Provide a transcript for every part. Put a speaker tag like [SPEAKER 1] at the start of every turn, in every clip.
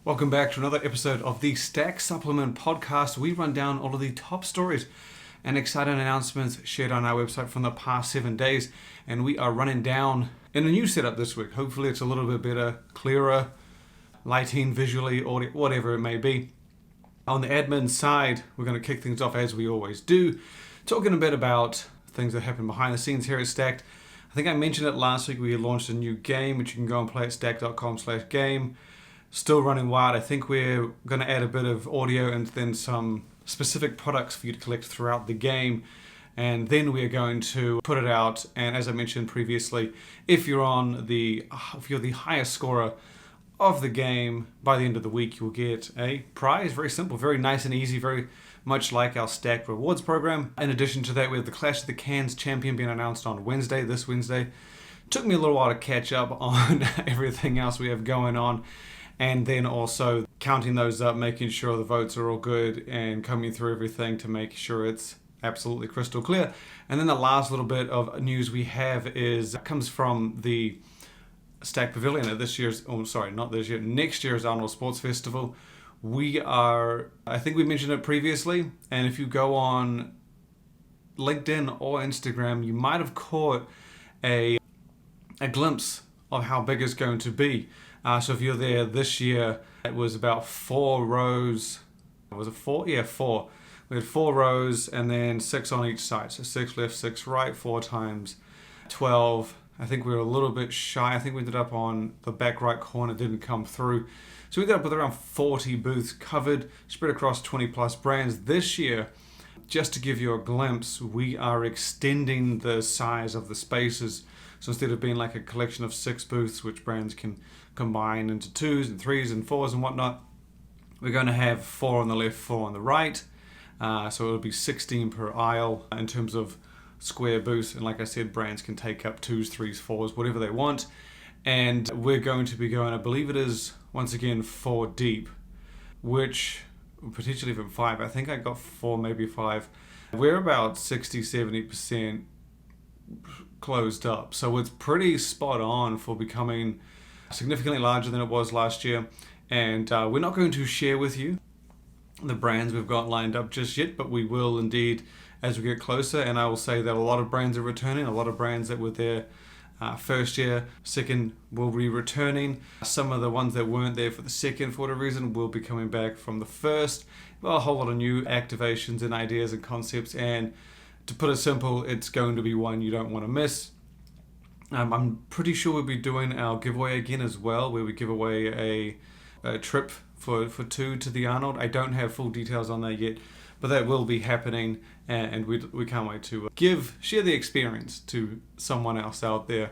[SPEAKER 1] Welcome back to another episode of the Stack Supplement Podcast. We run down all of the top stories and exciting announcements shared on our website from the past 7 days. And we are running down in a new setup this week. Hopefully it's a little bit better, clearer, lighting, visually, audio, whatever it may be. On the admin side, we're going to kick things off as we always do, talking a bit about things that happen behind the scenes here at Stacked. I think I mentioned it last week. We launched a new game, which you can go and play at stack.com/game. Still running wild. I think we're going to add a bit of audio and then some specific products for you to collect throughout the game. And then we're going to put it out. And as I mentioned previously, if you're the highest scorer of the game, by the end of the week, you'll get a prize. Very simple, very nice and easy, very much like our Stack Rewards program. In addition to that, we have the Clash of the Cans champion being announced on this Wednesday. Took me a little while to catch up on everything else we have going on. And then also counting those up, making sure the votes are all good and coming through everything to make sure it's absolutely crystal clear. And then the last little bit of news we have comes from the Stack Pavilion at next year's Arnold Sports Festival. I think we mentioned it previously, and if you go on LinkedIn or Instagram, you might have caught a glimpse of how big it's going to be. So if you're there this year, it was about 4 rows. Was it 4? Yeah, 4. We had 4 rows and then 6 on each side. So 6 left, 6 right, 4 times 12. I think we were a little bit shy. I think we ended up on the back right corner, didn't come through. So we ended up with around 40 booths covered, spread across 20 plus brands. This year, just to give you a glimpse, we are extending the size of the spaces. So instead of being like a collection of 6 booths, which brands can combine into 2s and 3s and 4s and whatnot, we're going to have 4 on the left, 4 on the right. So it'll be 16 per aisle in terms of square booths. And like I said, brands can take up 2s, 3s, 4s, whatever they want. And we're going to be going, I believe it is, once again, 4 deep, which potentially even 5. I think I got 4, maybe 5. We're about 60-70% closed up. So it's pretty spot on for becoming significantly larger than it was last year. And we're not going to share with you the brands we've got lined up just yet, but we will indeed as we get closer. And I will say that a lot of brands are returning. A lot of brands that were there first year, second will be returning. Some of the ones that weren't there for the second for whatever reason will be coming back from the first. Well, a whole lot of new activations and ideas and concepts. And to put it simple, it's going to be one you don't want to miss. I'm pretty sure we'll be doing our giveaway again as well, where we give away a trip for 2 to the Arnold. I don't have full details on that yet, but that will be happening, and we can't wait to share the experience to someone else out there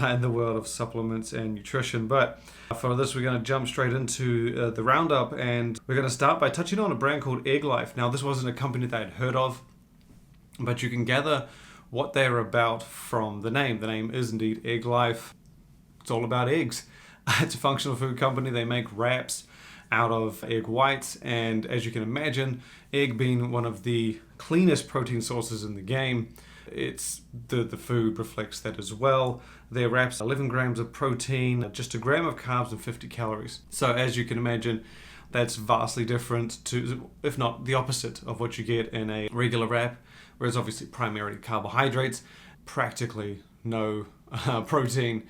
[SPEAKER 1] in the world of supplements and nutrition. But for this, we're going to jump straight into the roundup, and we're going to start by touching on a brand called Egg Life. Now, this wasn't a company that I'd heard of, but you can gather what they're about from the name. The name is indeed Egg Life. It's all about eggs. It's a functional food company. They make wraps out of egg whites, and as you can imagine, egg being one of the cleanest protein sources in the game, it's the food reflects that as well. Their wraps, 11 grams of protein, just 1 gram of carbs and 50 calories. So as you can imagine, that's vastly different to, if not the opposite of what you get in a regular wrap, whereas obviously primarily carbohydrates, practically no protein.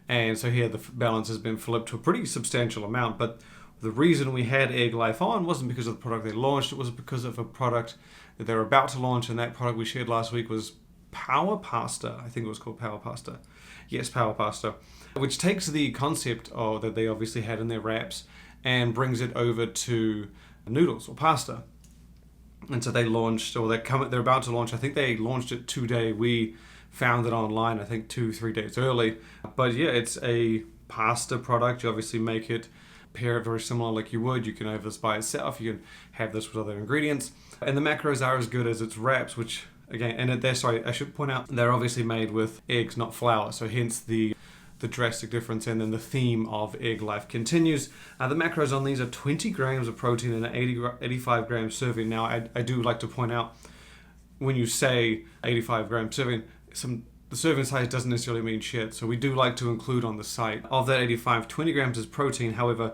[SPEAKER 1] And so here the balance has been flipped to a pretty substantial amount. But the reason we had Egg Life on wasn't because of the product they launched, it was because of a product that they're about to launch, and that product we shared last week was Power Pasta. I think it was called Power Pasta. Yes, Power Pasta, which takes the concept that they obviously had in their wraps and brings it over to noodles or pasta. And so they launched, or they're about to launch. I think they launched it today. We found it online, I think 2-3 days early. But yeah, it's a pasta product. You obviously make it, pair it very similar like you would. You can have this by itself. You can have this with other ingredients. And the macros are as good as its wraps, which again, I should point out, they're obviously made with eggs, not flour. So hence the drastic difference, and then the theme of Egg Life continues. The macros on these are 20 grams of protein in an 85 gram serving. Now, I do like to point out, when you say 85 gram serving, the serving size doesn't necessarily mean shit. So we do like to include on the site, of that 85, 20 grams is protein. However,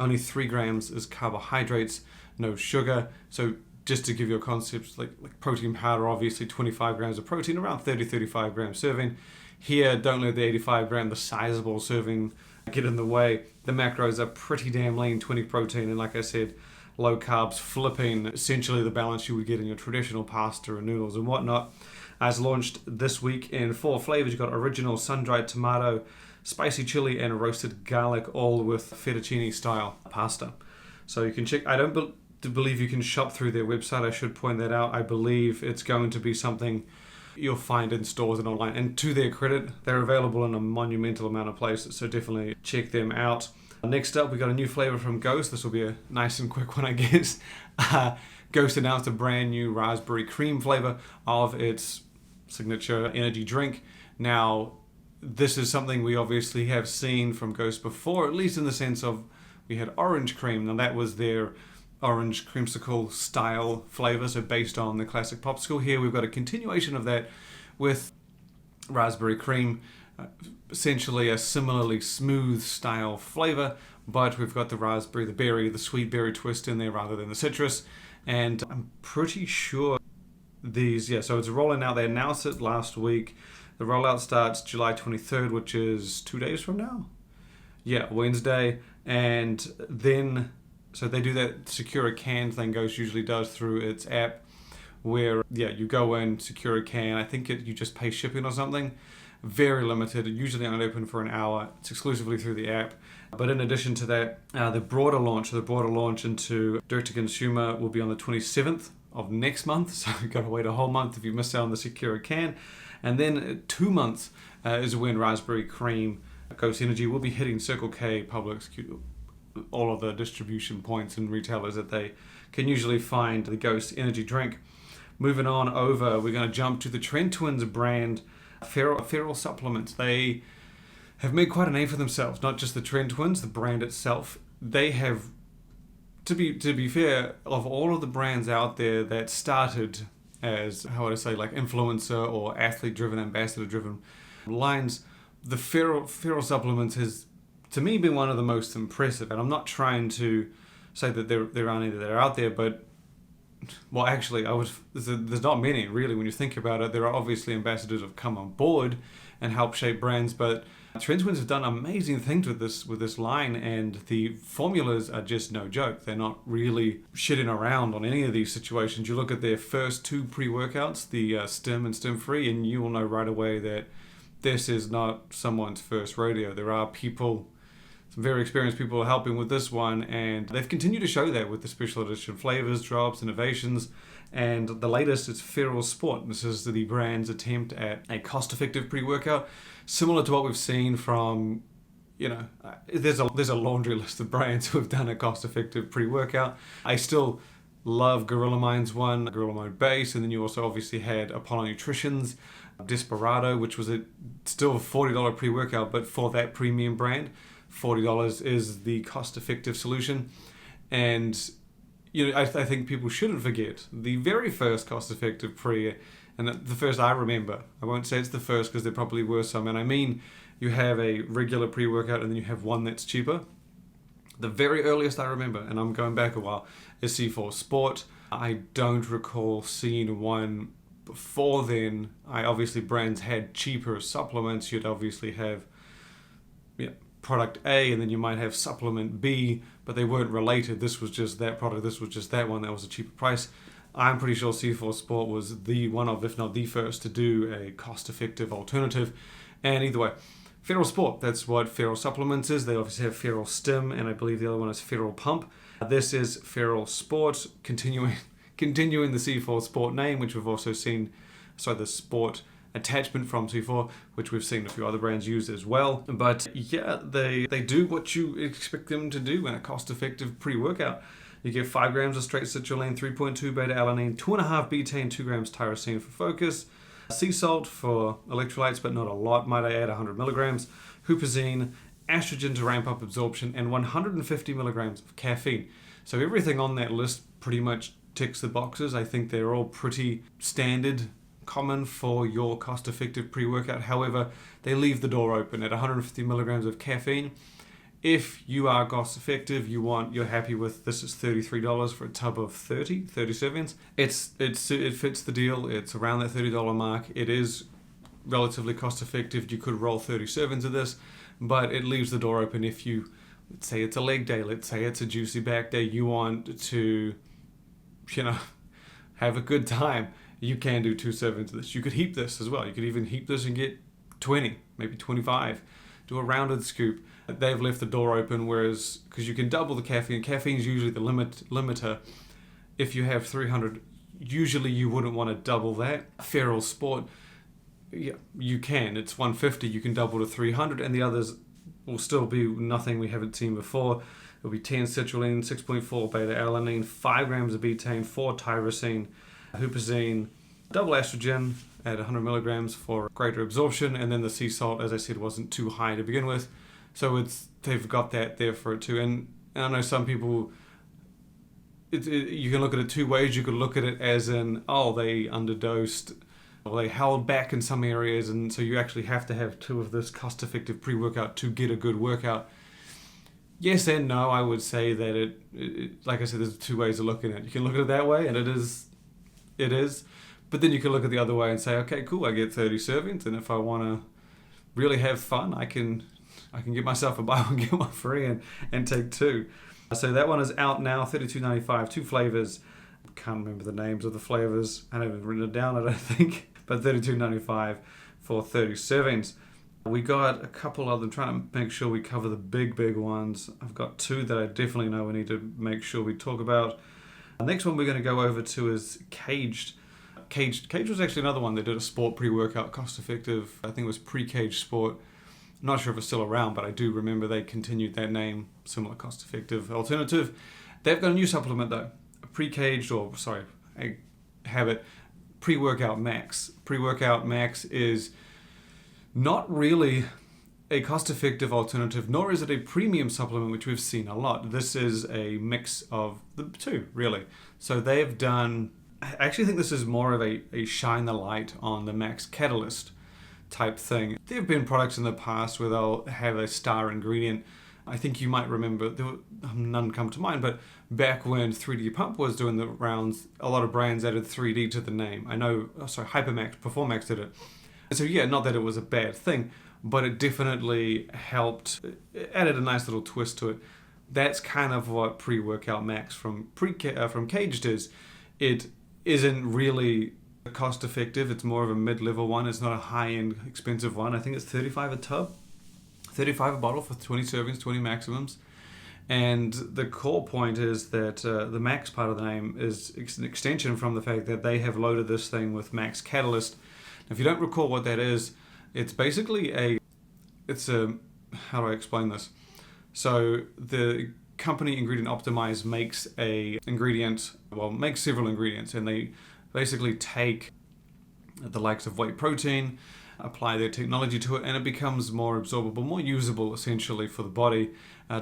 [SPEAKER 1] only 3 grams is carbohydrates, no sugar. So just to give you a concept, like protein powder, obviously 25 grams of protein, around 35 grams serving. Here, don't let the 85 gram, the sizable serving, get in the way. The macros are pretty damn lean, 20 protein, and like I said, low carbs, flipping essentially the balance you would get in your traditional pasta and noodles and whatnot. As launched this week in 4 flavors. You've got original sun-dried tomato, spicy chili, and roasted garlic, all with fettuccine style pasta. So you can check. I don't believe you can shop through their website. I should point that out. I believe it's going to be something you'll find in stores and online. And to their credit, they're available in a monumental amount of places. So definitely check them out. Next up, we got a new flavor from Ghost. This will be a nice and quick one, I guess. Ghost announced a brand new raspberry cream flavor of its signature energy drink. Now, this is something we obviously have seen from Ghost before, at least in the sense of we had orange cream. Now, that was their orange creamsicle style flavor, so based on the classic popsicle. Here, we've got a continuation of that with raspberry cream. Essentially a similarly smooth style flavor, but we've got the raspberry, the berry, the sweet berry twist in there rather than the citrus. And I'm pretty sure so it's rolling out. They announced it last week. The rollout starts July 23rd, which is 2 days from now. Wednesday. And then, so they do that secure a can thing Ghost usually does through its app, where you go in, secure a can. I think you just pay shipping or something. Very limited, usually only open for an hour. It's exclusively through the app. But in addition to that, the broader launch into direct-to-consumer will be on the 27th of next month. So you've got to wait a whole month if you miss out on the secure can. And then 2 months is when raspberry cream Ghost Energy will be hitting Circle K, Publix, all of the distribution points and retailers that they can usually find the Ghost Energy drink. Moving on over, we're going to jump to the Trend Twins brand Feral supplements. They have made quite a name for themselves, not just the Trend Twins, the brand itself. They have, to be fair, of all of the brands out there that started as, how would I say, like influencer or athlete-driven, ambassador-driven lines, the Feral supplements has, to me, been one of the most impressive. And I'm not trying to say that there aren't any that are out there, but well, actually, there's not many, really, when you think about it. There are obviously ambassadors who have come on board and helped shape brands, but Trend Twins have done amazing things with this line, and the formulas are just no joke. They're not really shitting around on any of these situations. You look at their first 2 pre-workouts, the Stim and Stim Free, and you will know right away that this is not someone's first rodeo. There are people, some very experienced people helping with this one, and they've continued to show that with the special edition flavors, drops, innovations, and the latest is Feral Sport. This is the brand's attempt at a cost-effective pre-workout, similar to what we've seen from, there's a laundry list of brands who have done a cost-effective pre-workout. I still love Gorilla Mind's one, Gorilla Mind Base, and then you also obviously had Apollo Nutrition's Desperado, which was still a $40 pre-workout, but for that premium brand, $40 is the cost-effective solution. And I think people shouldn't forget the very first cost-effective pre, and the first I remember. I won't say it's the first because there probably were some, and I mean you have a regular pre-workout and then you have one that's cheaper. The very earliest I remember, and I'm going back a while, is C4 Sport. I don't recall seeing one before then. Obviously brands had cheaper supplements. You'd obviously have product A, and then you might have supplement B, but they weren't related. This was just that product, this was just that one, that was a cheaper price. I'm pretty sure C4 Sport was the one of, if not the first, to do a cost-effective alternative. And either way, Feral Sport, that's what Feral Supplements is. They obviously have Feral Stim, and I believe the other one is Feral Pump. This is Feral Sport, continuing the C4 Sport name, which we've also seen, the Sport attachment from C4, which we've seen a few other brands use as well. But they do what you expect them to do in a cost-effective pre-workout. You get 5 grams of straight citrulline, 3.2 beta-alanine, 2.5 betaine, 2 grams tyrosine for focus, sea salt for electrolytes, but not a lot, might I add 100 milligrams, huperzine, estrogen to ramp up absorption, and 150 milligrams of caffeine. So everything on that list pretty much ticks the boxes. I think they're all pretty standard, common for your cost-effective pre-workout. However, they leave the door open at 150 milligrams of caffeine. If you are cost effective, you're happy with this is $33 for a tub of 30 servings. It fits the deal. It's around that $30 mark. It is relatively cost effective. You could roll 30 servings of this, but it leaves the door open if you, let's say it's a leg day, let's say it's a juicy back day, you want to, have a good time. You can do 2 servings of this. You could heap this as well. You could even heap this and get 20, maybe 25. Do a rounded scoop. They've left the door open, whereas, because you can double the caffeine. Caffeine is usually the limiter. If you have 300, usually you wouldn't want to double that. Feral Sport, yeah, you can. It's 150. You can double to 300, and the others will still be nothing we haven't seen before. It'll be 10 citrulline, 6.4 beta-alanine, 5 grams of betaine, 4 tyrosine, huperzine, double estrogen at 100 milligrams for greater absorption, and then the sea salt, as I said, wasn't too high to begin with. So they've got that there for it too. And I know some people, you can look at it 2 ways. You could look at it as in, they underdosed, or they held back in some areas, and so you actually have to have 2 of this cost-effective pre-workout to get a good workout. Yes and no, I would say that it like I said, there's 2 ways of looking at it. You can look at it that way, and it is. But then you can look at the other way and say, okay, cool, I get 30 servings, and if I want to really have fun, I can get myself a buy one get one free and take 2. So that one is out now, $32.95, 2 flavors. Can't remember the names of the flavors. I haven't written it down, I don't think. But $32.95 for 30 servings. We got a couple of them, trying to make sure we cover the big ones. I've got 2 that I definitely know we need to make sure we talk about. The next one we're going to go over to is Caged. Caged was actually another one that did a sport pre-workout, cost-effective. I think it was Pre-Caged Sport. I'm not sure if it's still around, but I do remember they continued that name, similar cost-effective alternative. They've got a new supplement though, a Habit Pre-Workout Max. Pre-Workout Max is not really a cost-effective alternative, nor is it a premium supplement, which we've seen a lot. This is a mix of the 2, really. So they've done, I actually think this is more of a shine the light on the Max Catalyst type thing. There have been products in the past where they'll have a star ingredient. I think you might remember, none come to mind, but back when 3D Pump was doing the rounds, a lot of brands added 3D to the name. I know, Hypermax, Performax did it. And so yeah, not that it was a bad thing, but it definitely helped, it added a nice little twist to it. That's kind of what Pre-Workout Max from Caged is. It isn't really cost effective. It's more of a mid-level one. It's not a high-end expensive one. I think it's $35 a tub, $35 a bottle for 20 servings, 20 maximums. And the core point is that the Max part of the name is an extension from the fact that they have loaded this thing with Max Catalyst. Now, if you don't recall what that is, it's basically how do I explain this? So the company Ingredient Optimize makes several ingredients, and they basically take the likes of whey protein, apply their technology to it, and it becomes more absorbable, more usable essentially for the body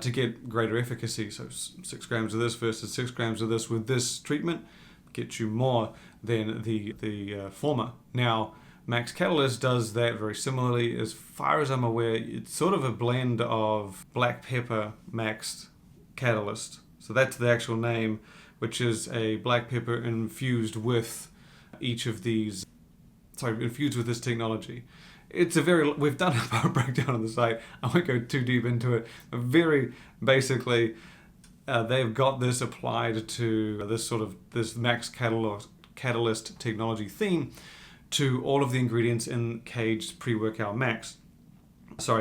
[SPEAKER 1] to get greater efficacy. So 6 grams of this versus 6 grams of this with this treatment gets you more than the former. Now, Max Catalyst does that very similarly. As far as I'm aware, it's sort of a blend of black pepper Max Catalyst. So that's the actual name, which is a black pepper infused with infused with this technology. We've done a breakdown on the site. I won't go too deep into it. But very basically, they've got this applied to this Max Catalyst technology theme to all of the ingredients in Caged Pre-Workout Max. So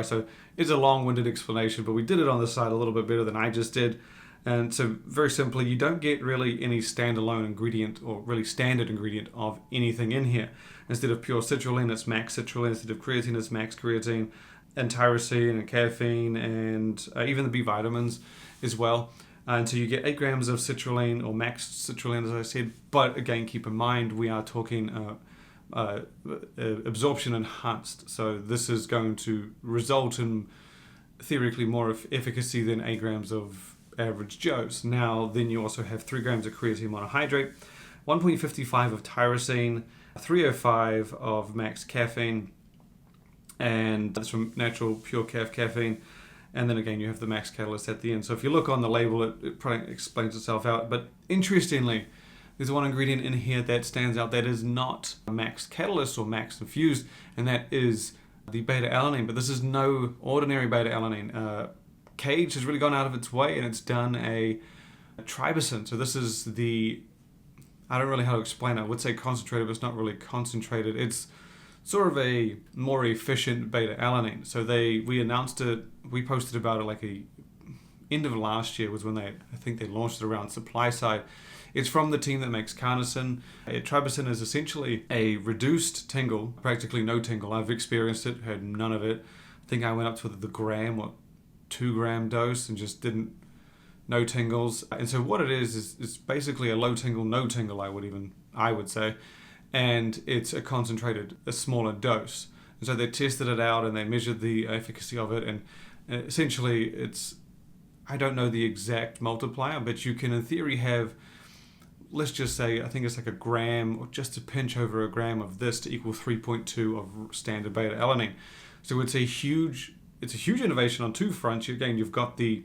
[SPEAKER 1] it's a long-winded explanation, but we did it on the site a little bit better than I just did. And so very simply, you don't get really any standalone ingredient or really standard ingredient of anything in here. Instead of pure citrulline, it's max citrulline. Instead of creatine, it's max creatine, and tyrosine and caffeine, and even the B vitamins as well. And so you get 8 grams of citrulline or max citrulline, as I said. But again, keep in mind, we are talking absorption enhanced. So this is going to result in theoretically more efficacy than 8 grams of average Joe's. Now, then you also have 3 grams of creatine monohydrate, 1.55 of tyrosine, 305 of max caffeine, and that's from natural pure caffeine, And then again, you have the max catalyst at the end. So if you look on the label, it probably explains itself out. But interestingly, there's one ingredient in here that stands out that is not max catalyst or max infused, and that is the beta-alanine. But this is no ordinary beta-alanine. Cage has really gone out of its way, and it's done a tribosine. So this is I don't really know how to explain it. I would say concentrated, but it's not really concentrated. It's sort of a more efficient beta-alanine. So we announced it, we posted about it like end of last year was when I think they launched it around supply side. It's from the team that makes carnosine. Tribosine is essentially a reduced tingle, practically no tingle. I've experienced it, had none of it. I think I went up to the gram or 2 gram dose and just no tingles. And so what it is basically a low tingle, no tingle, I would say. And it's a smaller dose. And so they tested it out and they measured the efficacy of it. And essentially I don't know the exact multiplier, but you can in theory have, let's just say, I think it's like a gram or just a pinch over a gram of this to equal 3.2 of standard beta-alanine. So it's a huge innovation on two fronts. Again, you've got the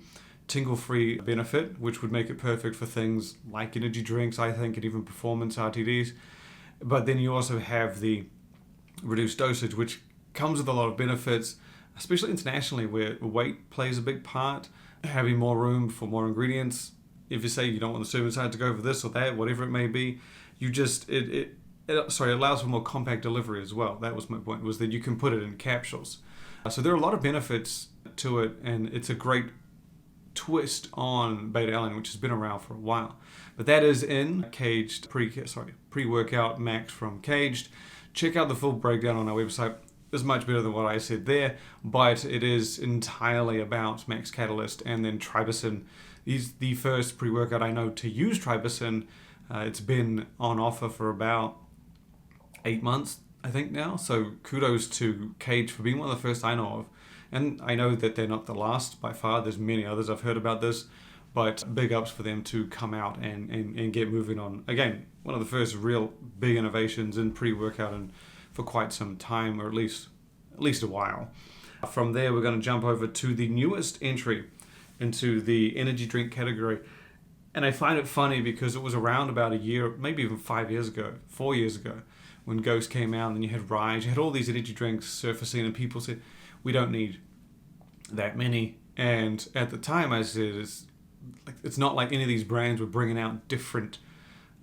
[SPEAKER 1] tingle-free benefit, which would make it perfect for things like energy drinks, I think, and even performance RTDs. But then you also have the reduced dosage, which comes with a lot of benefits, especially internationally, where weight plays a big part, having more room for more ingredients. If you say you don't want the serving size to go over this or that, whatever it may be, it allows for more compact delivery as well. That was my point, was that you can put it in capsules. So there are a lot of benefits to it, and it's a great twist on beta-alanine, which has been around for a while. But that is in Caged pre-workout max from Caged. Check out the full breakdown on our website. It's much better than what I said there, but it is entirely about max catalyst and then tribosine. He's the first pre-workout I know to use tribosine. It's been on offer for about 8 months, I think now. So kudos to Cage for being one of the first I know of. And I know that they're not the last by far. There's many others I've heard about this, but big ups for them to come out and get moving on. Again, one of the first real big innovations in pre-workout and for quite some time, or at least a while. From there, we're going to jump over to the newest entry into the energy drink category. And I find it funny because it was around about a year, maybe even 4 years ago, when Ghost came out, and you had Rise, you had all these energy drinks surfacing, and people said, we don't need that many. And at the time I said, it's not like any of these brands were bringing out different,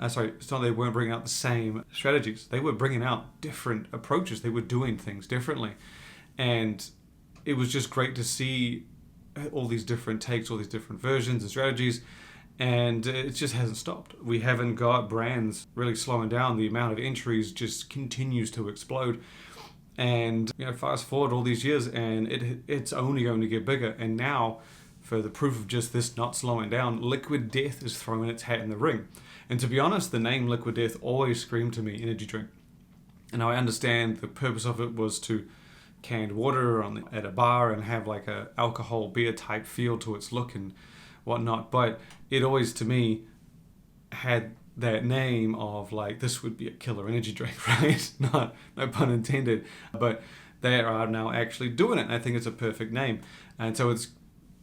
[SPEAKER 1] it's not they weren't bringing out the same strategies. They were bringing out different approaches. They were doing things differently. And it was just great to see all these different takes, all these different versions and strategies. And it just hasn't stopped. We haven't got brands really slowing down. The amount of entries just continues to explode. And fast forward all these years, and it's only going to get bigger. And now, for the proof of just this not slowing down, Liquid Death is throwing its hat in the ring. And to be honest, the name Liquid Death always screamed to me energy drink. And I understand the purpose of it was to canned water at a bar and have like a alcohol beer type feel to its look and whatnot. But it always, to me, had that name of like, this would be a killer energy drink, right? No pun intended. But they are now actually doing it, and I think it's a perfect name. And so it's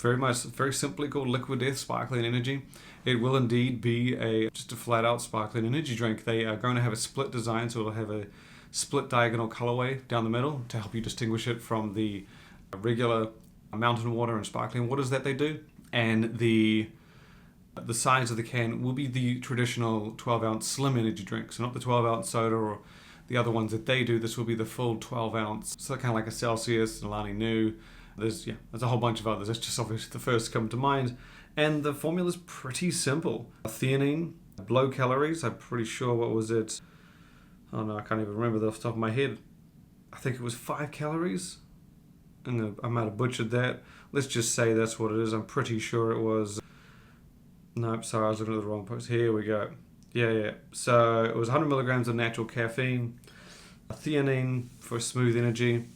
[SPEAKER 1] very simply called Liquid Death Sparkling Energy. It will indeed be just a flat out sparkling energy drink. They are going to have a split design, so it'll have a split diagonal colorway down the middle to help you distinguish it from the regular mountain water and sparkling waters that they do. And the size of the can will be the traditional 12-ounce slim energy drink, so not the 12-ounce soda or the other ones that they do. This will be the full 12-ounce, so kind of like a Celsius, Alani Nu. There's a whole bunch of others. That's just obviously the first to come to mind. And the formula is pretty simple. Theanine, low calories. I'm pretty sure, what was it? Oh no, I can't even remember off the top of my head. I think it was 5 calories. And I might have butchered that. Let's just say that's what it is. I'm pretty sure it was. Nope, sorry, I was looking at the wrong post. Here we go. Yeah. So it was 100 milligrams of natural caffeine, theanine for smooth energy,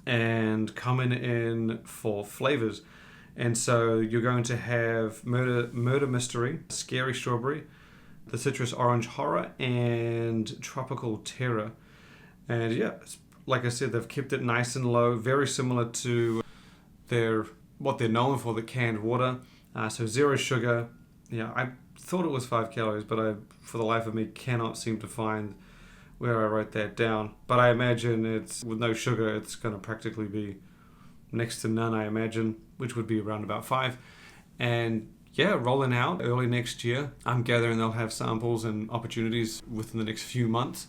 [SPEAKER 1] and coming in 4 flavors. And so you're going to have Murder Mystery, Scary Strawberry, the Citrus Orange Horror, and Tropical Terror. And yeah, like I said, they've kept it nice and low, very similar to they're what they're known for, the canned water. So 0 sugar. Yeah, I thought it was 5 calories, but I, for the life of me, cannot seem to find where I wrote that down. But I imagine it's with no sugar, it's going to practically be next to none, I imagine, which would be around about 5. And yeah, rolling out early next year. I'm gathering they'll have samples and opportunities within the next few months.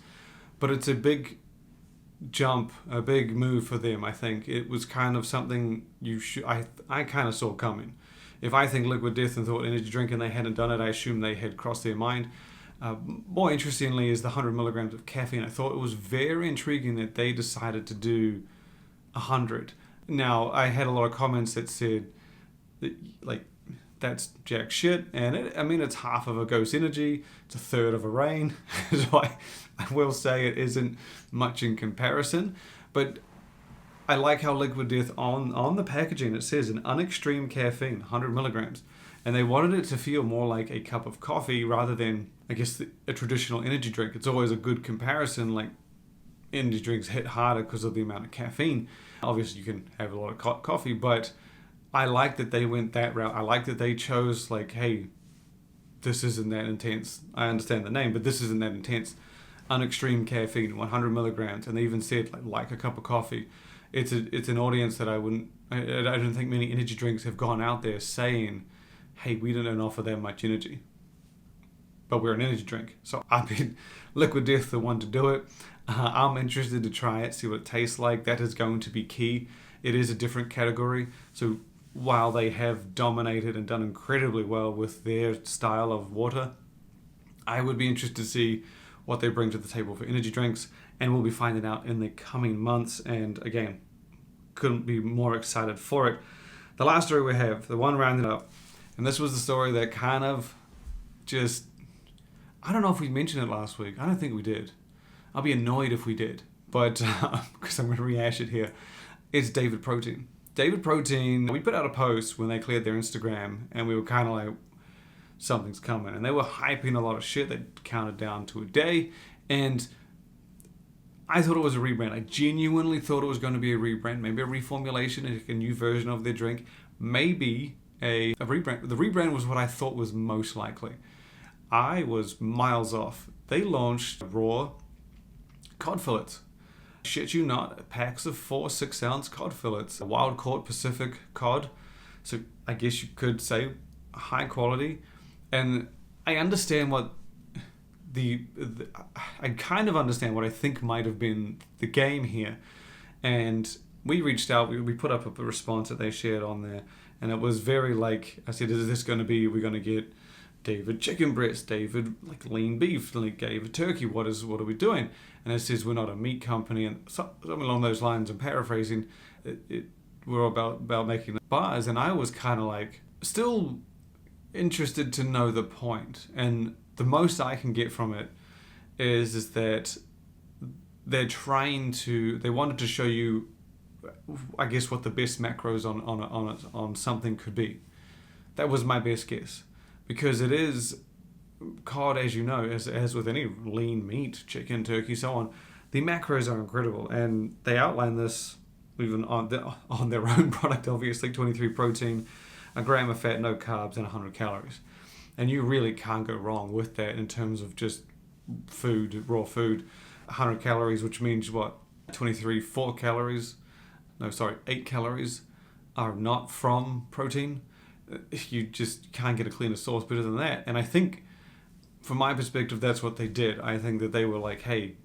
[SPEAKER 1] But it's a big jump, a big move for them, I think. It was kind of something I kind of saw coming. If I think Liquid Death and thought energy drink and they hadn't done it, I assume they had crossed their mind. More interestingly is the 100 milligrams of caffeine. I thought it was very intriguing that they decided to do 100. Now, I had a lot of comments that said, that, like, that's jack shit, and it's half of a Ghost Energy, it's a third of a Rain, so I will say it isn't much in comparison, but I like how Liquid Death on the packaging, it says an unextreme caffeine, 100 milligrams, and they wanted it to feel more like a cup of coffee rather than, I guess, a traditional energy drink. It's always a good comparison, like energy drinks hit harder because of the amount of caffeine. Obviously you can have a lot of coffee, but I like that they went that route. I like that they chose, like, hey, this isn't that intense. I understand the name, but this isn't that intense. Unextreme caffeine, 100 milligrams, and they even said like a cup of coffee. It's an audience that I don't think many energy drinks have gone out there saying, hey, we don't offer that much energy, but we're an energy drink. So I mean, Liquid Death, the one to do it. I'm interested to try it, see what it tastes like. That is going to be key. It is a different category, so while they have dominated and done incredibly well with their style of water, I would be interested to see what they bring to the table for energy drinks, and we'll be finding out in the coming months, and again, couldn't be more excited for it. The last story we have, the one rounding up, and this was the story that kind of just, I don't know if we mentioned it last week. I don't think we did. I'll be annoyed if we did, but because I'm going to rehash it here. It's David Protein. David Protein, we put out a post when they cleared their Instagram, and we were kind of like, something's coming. And they were hyping a lot of shit. They counted down to a day. And I thought it was a rebrand. I genuinely thought it was going to be a rebrand. Maybe a reformulation, a new version of their drink. Maybe a rebrand. The rebrand was what I thought was most likely. I was miles off. They launched raw cod fillets. Shit you not, packs of 4 6-ounce cod fillets, a wild caught Pacific cod, so I guess you could say high quality. And I understand what I kind of understand what I think might have been the game here. And we reached out, we put up a response that they shared on there, and it was very like, I said, is this going to be, we're going to get David chicken breast, David like lean beef, like David turkey, what are we doing? And it says we're not a meat company, and something along those lines. I'm paraphrasing. We're about making bars, and I was kind of like still interested to know the point. And the most I can get from it is that they wanted to show you, I guess, what the best macros on something could be. That was my best guess, because it is cod, as you know, as with any lean meat, chicken, turkey, so on, the macros are incredible, and they outline this even on their own product, obviously. 23 protein, a gram of fat, no carbs, and 100 calories. And you really can't go wrong with that in terms of just food, raw food. 100 calories, which means what? 8 calories are not from protein. You just can't get a cleaner source better than that. And I think, from my perspective, that's what they did. I think that they were like, hey,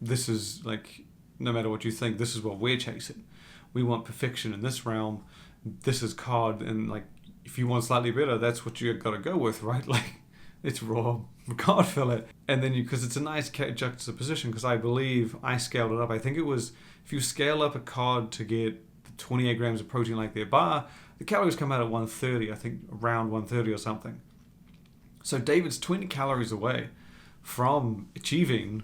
[SPEAKER 1] this is like, no matter what you think, this is what we're chasing. We want perfection in this realm. This is cod, and like, if you want slightly better, that's what you got to go with, right? Like, it's raw cod fillet. And then because it's a nice juxtaposition, because I believe I scaled it up. I think it was, if you scale up a cod to get 28 grams of protein like their bar, the calories come out at 130, I think around 130 or something. So David's 20 calories away from achieving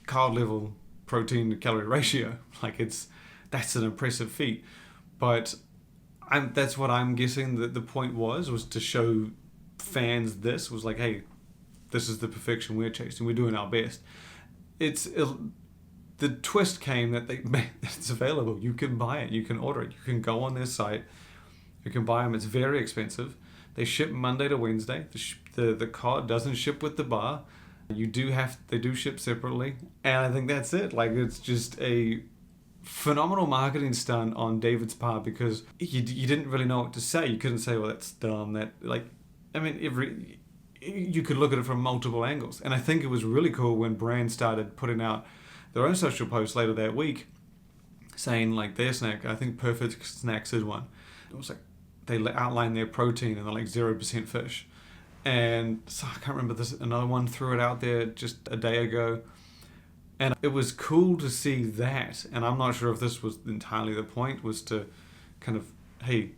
[SPEAKER 1] cod level protein to calorie ratio. Like, that's an impressive feat. But that's what I'm guessing that the point was to show fans this was like, hey, this is the perfection we're chasing. We're doing our best. The the twist came that it's available. You can buy it. You can order it. You can go on their site. You can buy them. It's very expensive. They ship Monday to Wednesday. The cod doesn't ship with the bar. They do ship separately. And I think that's it. Like, it's just a phenomenal marketing stunt on David's part, because you didn't really know what to say. You couldn't say, well, that's dumb. You could look at it from multiple angles. And I think it was really cool when brands started putting out their own social posts later that week saying, like, their snack, I think Perfect Snacks is one. It was like, they outline their protein and they're like 0% fish. And so I can't remember another one threw it out there just a day ago. And it was cool to see that. And I'm not sure if this was entirely the point, was to kind of, hey,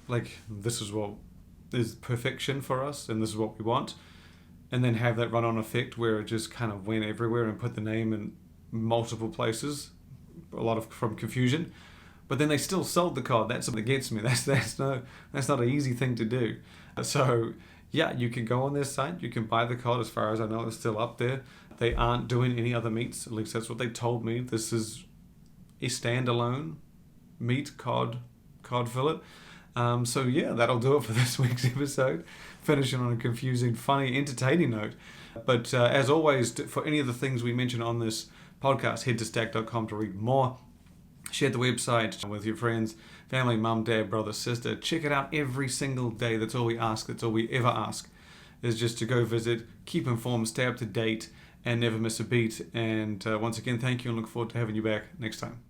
[SPEAKER 1] like, this is what is perfection for us and this is what we want. And then have that run-on effect where it just kind of went everywhere and put the name in multiple places, from confusion. But then they still sold the cod. That's something that gets me. That's not an easy thing to do. So yeah, you can go on their site. You can buy the cod. As far as I know, it's still up there. They aren't doing any other meats. At least that's what they told me. This is a standalone meat cod fillet. So yeah, that'll do it for this week's episode. Finishing on a confusing, funny, entertaining note. But as always, for any of the things we mention on this podcast, head to stack.com to read more. Share the website with your friends, family, mum, dad, brother, sister. Check it out every single day. That's all we ask. That's all we ever ask, is just to go visit, keep informed, stay up to date, and never miss a beat. And once again, thank you, and look forward to having you back next time.